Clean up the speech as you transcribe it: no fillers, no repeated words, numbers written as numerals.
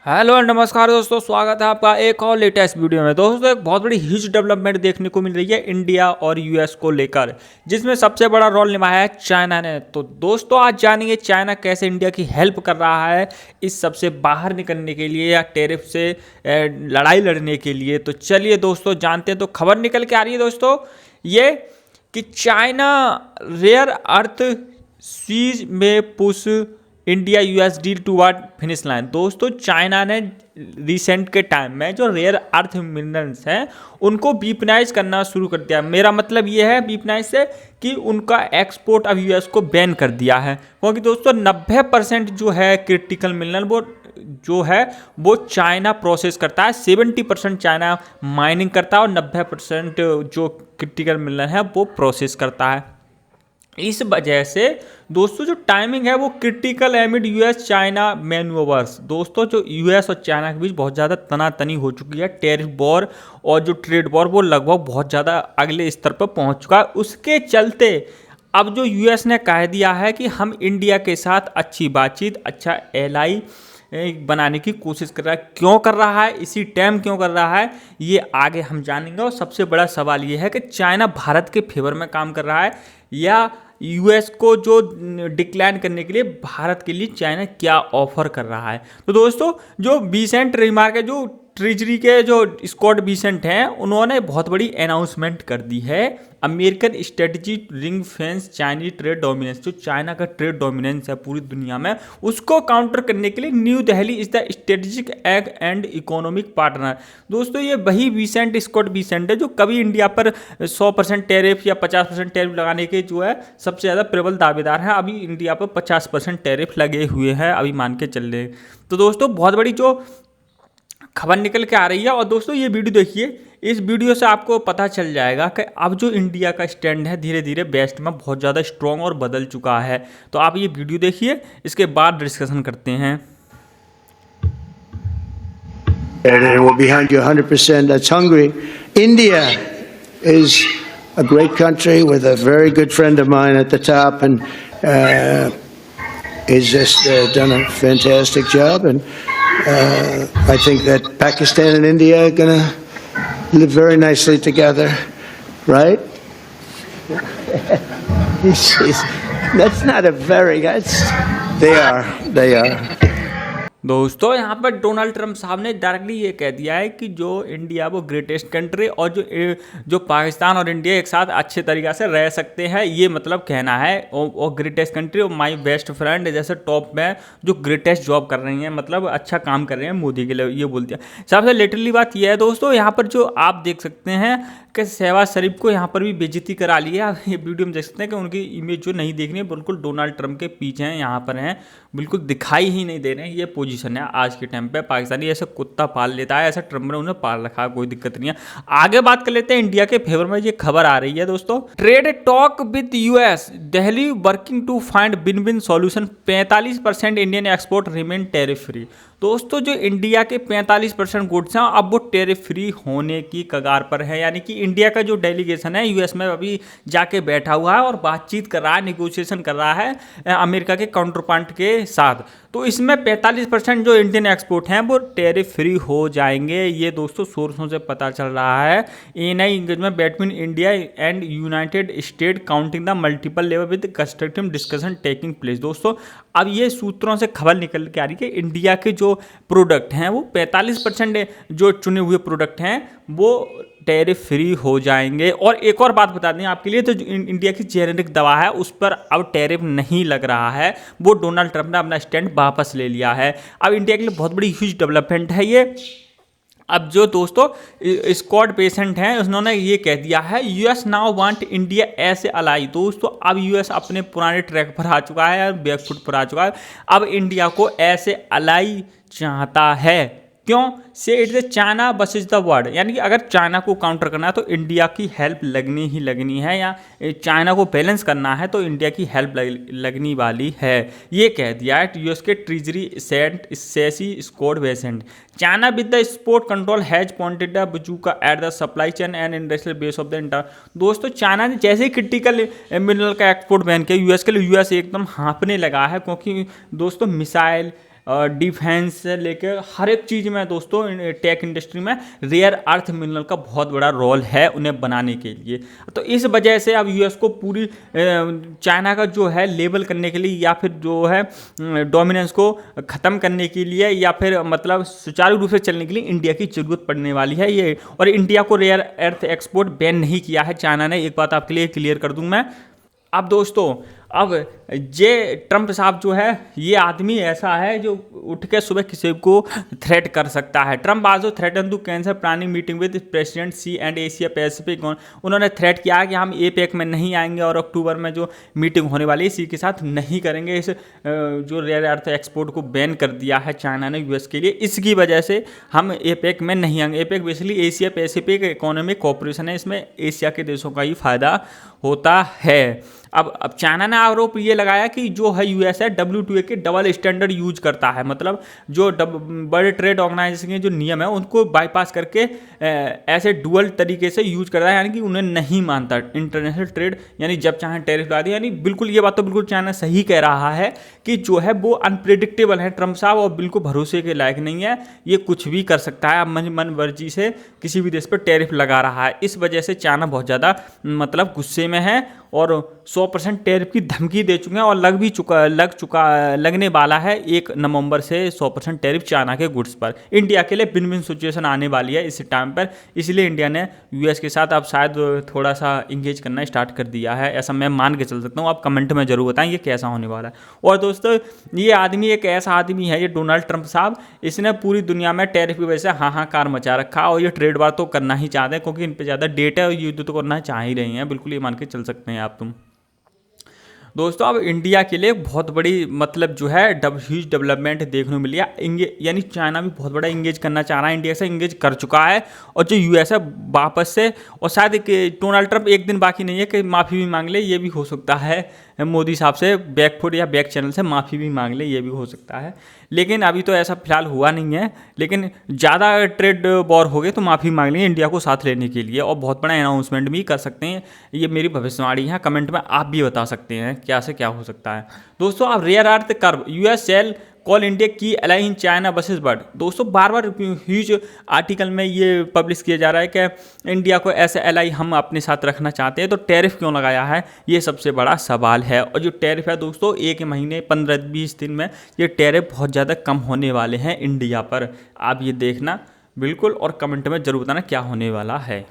Hello and नमस्कार दोस्तों, स्वागत है आपका एक और लेटेस्ट वीडियो में। दोस्तों एक बहुत बड़ी ह्यूज डेवलपमेंट देखने को मिल रही है इंडिया और यूएस को लेकर, जिसमें सबसे बड़ा रोल निभाया है चाइना ने। तो दोस्तों आज जानेंगे चाइना कैसे इंडिया की हेल्प कर रहा है इस सबसे बाहर निकलने के लिए या टैरिफ से लड़ाई लड़ने के लिए। तो चलिए दोस्तों जानते हैं। तो खबर निकल के आ रही है दोस्तों ये कि चाइना रेयर अर्थ सीज में push India US deal toward finish line. दोस्तों चाइना ने रिसेंट के टाइम में जो रेयर अर्थ मिनरल्स हैं उनको वीपनाइज करना शुरू कर दिया। मेरा मतलब ये है वीपनाइज से कि उनका एक्सपोर्ट अब यूएस को बैन कर दिया है, क्योंकि दोस्तों 90% जो है क्रिटिकल मिनरल वो जो है वो चाइना प्रोसेस करता है। 70% चाइना माइनिंग करता है और 90% जो क्रिटिकल मिनरल है वो प्रोसेस करता है। इस वजह से दोस्तों जो टाइमिंग है वो क्रिटिकल एमिड यूएस चाइना मैन्यूवर्स। दोस्तों जो यूएस और चाइना के बीच बहुत ज़्यादा तनातनी हो चुकी है, टैरिफ वॉर और जो ट्रेड वॉर वो लगभग बहुत ज़्यादा अगले स्तर पर पहुंच चुका है। उसके चलते अब जो यूएस ने कह दिया है कि हम इंडिया के साथ अच्छी बातचीत, अच्छा एलाई बनाने की कोशिश कर रहा है। क्यों कर रहा है, इसी टाइम क्यों कर रहा है, ये आगे हम जानेंगे। और सबसे बड़ा सवाल ये है कि चाइना भारत के फेवर में काम कर रहा है या यूएस को जो डिक्लाइन करने के लिए भारत के लिए चाइना क्या ऑफर कर रहा है। तो दोस्तों जो बीसेंट रिमार्क है, जो ट्रेजरी के जो स्कॉट बीसेंट हैं, उन्होंने बहुत बड़ी अनाउंसमेंट कर दी है। American strategy ring fence Chinese trade dominance, जो चाइना का ट्रेड डोमिनेंस है पूरी दुनिया में, उसको काउंटर करने के लिए new Delhi is the strategic egg and economic partner. दोस्तों ये वही बीसेंट स्कॉट बीसेंट है जो कभी इंडिया पर 100% टैरिफ या 50% टैरिफ लगाने के जो है सबसे ज़्यादा प्रबल दावेदार हैं। अभी इंडिया पर 50% टैरिफ लगे हुए हैं, अभी मान के चल रहे हैं। तो दोस्तों बहुत बड़ी जो खबर निकल के आ रही है। और दोस्तों ये वीडियो देखिए, इस वीडियो से आपको पता चल जाएगा कि अब जो इंडिया का स्टैंड है धीरे धीरे वेस्ट में बहुत ज़्यादा स्ट्रॉन्ग और बदल चुका है। तो आप ये वीडियो देखिए, इसके बाद डिस्कशन करते हैं। And we're behind you 100%. That's Hungary. India is a great country with a very good friend of mine at the top, and he's just done a fantastic job. And I think that Pakistan and India are going to live very nicely together, right? That's not a very. They are. They are. दोस्तों यहाँ पर Donald Trump साहब ने directly ये कह दिया है कि जो इंडिया वो ग्रेटेस्ट कंट्री और जो पाकिस्तान और इंडिया एक साथ अच्छे तरीक़े से रह सकते हैं, ये मतलब कहना है। और ग्रेटेस्ट कंट्री और माय बेस्ट फ्रेंड जैसे टॉप में जो ग्रेटेस्ट जॉब कर रही हैं, मतलब अच्छा काम कर रहे हैं मोदी के लिए, ये बोल दिया। सबसे लिटरली बात यह है दोस्तों, यहाँ पर जो आप देख सकते हैं कि शहबाज शरीफ को यहाँ पर भी बेइज्जती करा ली है। आप ये वीडियो में देख सकते हैं कि उनकी इमेज जो नहीं देखनी है, बिल्कुल डोनाल्ड ट्रंप के पीछे हैं, यहाँ पर हैं, बिल्कुल दिखाई ही नहीं दे रहे हैं। ये पोजीशन है आज के टाइम पे। पाकिस्तानी ऐसा कुत्ता पाल लेता है, ऐसा ट्रंप ने उन्हें पाल रखा है, कोई दिक्कत नहीं है। आगे बात कर लेते हैं इंडिया के फेवर में। ये खबर आ रही है दोस्तों, trade talk with US, Delhi working to find win win solution, 45% Indian export remain tariff free. दोस्तों जो इंडिया के 45% गुड्स हैं अब वो टैरिफ फ्री होने की कगार पर है। यानी कि इंडिया का जो डेलीगेशन है यूएस में अभी जाके बैठा हुआ है और बातचीत कर रहा है, निगोशिएशन कर रहा है अमेरिका के काउंटर पार्ट के साथ। तो इसमें 45% जो इंडियन एक्सपोर्ट हैं वो टैरिफ फ्री हो जाएंगे। ये दोस्तों सोर्सों से पता चल रहा है। ANI engagement between India and United State counting the multiple level with constructive discussion taking place. दोस्तों अब ये सूत्रों से खबर निकल के आ रही है कि इंडिया के जो प्रोडक्ट हैं वो 45% जो चुने हुए प्रोडक्ट हैं वो टैरिफ फ्री हो जाएंगे। और एक और बात बता दें आपके लिए, तो जो इंडिया की जेनेरिक दवा है उस पर अब टैरिफ नहीं लग रहा है। वो डोनाल्ड ट्रंप ने अपना स्टैंड वापस ले लिया है। अब इंडिया के लिए बहुत बड़ी ह्यूज डेवलपमेंट है ये। अब जो दोस्तों स्कॉट पेशेंट हैं उन्होंने ये कह दिया है, यूएस नाउ वांट इंडिया ऐसे अलाई। दोस्तों अब यूएस अपने पुराने ट्रैक पर आ चुका है, बैकफुट पर आ चुका है। अब इंडिया को ऐसे अलाई चाहता है। क्यों से it is China versus the world, यानी कि अगर चाइना को काउंटर करना है तो इंडिया की हेल्प लगनी ही लगनी है, या चाइना को बैलेंस करना है तो इंडिया की हेल्प लगनी वाली है। ये कह दिया है यूएस के ट्रेजरी सेंट सेसी Scott Bessent. China with the sport control has pointed the bazooka at the supply chain and industrial base of the इंटर। दोस्तों चाइना ने जैसे ही क्रिटिकल मिनरल का एक्सपोर्ट बैन किया यूएस के लिए, यूएस एकदम हाँपने लगा है, क्योंकि दोस्तों मिसाइल डिफेंस से लेकर हर एक चीज़ में दोस्तों टेक इंडस्ट्री में रेयर अर्थ मिनरल का बहुत बड़ा रोल है उन्हें बनाने के लिए। तो इस वजह से अब यूएस को पूरी चाइना का जो है लेबल करने के लिए या फिर जो है डोमिनेंस को ख़त्म करने के लिए या फिर मतलब सुचारू रूप से चलने के लिए इंडिया की ज़रूरत पड़ने वाली है ये। और इंडिया को रेयर अर्थ एक्सपोर्ट बैन नहीं किया है चाइना ने, एक बात आपके लिए क्लियर कर दूं मैं। अब दोस्तों अब ये ट्रंप साहब जो है ये आदमी ऐसा है जो उठ के सुबह किसी को थ्रेट कर सकता है। Trump also threaten to cancel planning meeting with president Xi and Asia Pacific. उन्होंने थ्रेट किया है कि हम एपेक में नहीं आएंगे और अक्टूबर में जो मीटिंग होने वाली है इसी के साथ नहीं करेंगे। इस जो रेयर अर्थ एक्सपोर्ट को बैन कर दिया है चाइना ने यूएस के लिए, इसकी वजह से हम एपेक में नहीं आएंगे। APEC basically Asia Pacific economic corporation है, इसमें एशिया के देशों का ही फायदा होता है। अब चाइना ने आरोप ये लगाया कि जो है यूएस है WTO के डबल स्टैंडर्ड यूज करता है, मतलब जो वर्ल्ड ट्रेड ऑर्गेनाइजेशन के जो नियम है उनको बाईपास करके ऐसे डुअल तरीके से यूज करता है, यानी कि उन्हें नहीं मानता इंटरनेशनल ट्रेड, यानी जब चाहे टैरिफ लगा दिया। यानी बिल्कुल ये बात तो बिल्कुल चाइना सही कह रहा है कि जो है वो अनप्रेडिक्टेबल है ट्रंप साहब और बिल्कुल भरोसे के लायक नहीं है, ये कुछ भी कर सकता है, मन मर्जी से किसी भी देश पर टैरिफ लगा रहा है। इस वजह से चाइना बहुत ज़्यादा मतलब गुस्से में है और 100% टैरिफ की धमकी दे चुके हैं और लगने वाला है 1 नवंबर से 100% टैरिफ चाइना के गुड्स पर। इंडिया के लिए विन विन सिचुएशन आने वाली है इस टाइम पर, इसलिए इंडिया ने यूएस के साथ अब शायद थोड़ा सा इंगेज करना स्टार्ट कर दिया है, ऐसा मैं मान के चल सकता हूँ। आप कमेंट में जरूर बताएं ये कैसा होने वाला है। और दोस्तों ये आदमी एक ऐसा आदमी है, ये डोनाल्ड ट्रंप साहब, इसने पूरी दुनिया में टैरिफ की वजह से हाहाकार मचा रखा और ये ट्रेड वार तो करना ही चाहते हैं क्योंकि इन पर ज़्यादा डेट है और युद्ध तो करना चाह ही रही हैं, बिल्कुल ये मान के चल सकते हैं आप तुम। दोस्तों अब इंडिया के लिए बहुत बड़ी मतलब जो है ह्यूज डेवलपमेंट देखने को मिली है, यानी चाइना भी बहुत बड़ा इंगेज करना चाह रहा है, इंडिया से इंगेज कर चुका है और जो यूएस है वापस से, और शायद डोनाल्ड ट्रंप एक दिन बाकी नहीं है कि माफ़ी भी मांग ले, ये भी हो सकता है मोदी साहब से बैकफुट या बैक चैनल से माफ़ी भी मांग ले, ये भी हो सकता है, लेकिन अभी तो ऐसा फिलहाल हुआ नहीं है। लेकिन ज़्यादा ट्रेड वॉर हो गए तो माफ़ी मांग लेंगे इंडिया को साथ लेने के लिए और बहुत बड़ा अनाउंसमेंट भी कर सकते हैं, ये मेरी भविष्यवाणी है। कमेंट में आप भी बता सकते हैं क्या से क्या हो सकता है। दोस्तों अब rare earth curb US sell call India की एलाई इन चाइना वर्सेस बर्ड। दोस्तों बार बार ह्यूज आर्टिकल में ये पब्लिश किया जा रहा है कि इंडिया को ऐसे एलाई हम अपने साथ रखना चाहते हैं तो टैरिफ क्यों लगाया है, ये सबसे बड़ा सवाल है। और जो टैरिफ है दोस्तों 1 महीने 15-20 दिन में ये टैरिफ बहुत ज़्यादा कम होने वाले हैं इंडिया पर, आप ये देखना बिल्कुल और कमेंट में ज़रूर बताना क्या होने वाला है।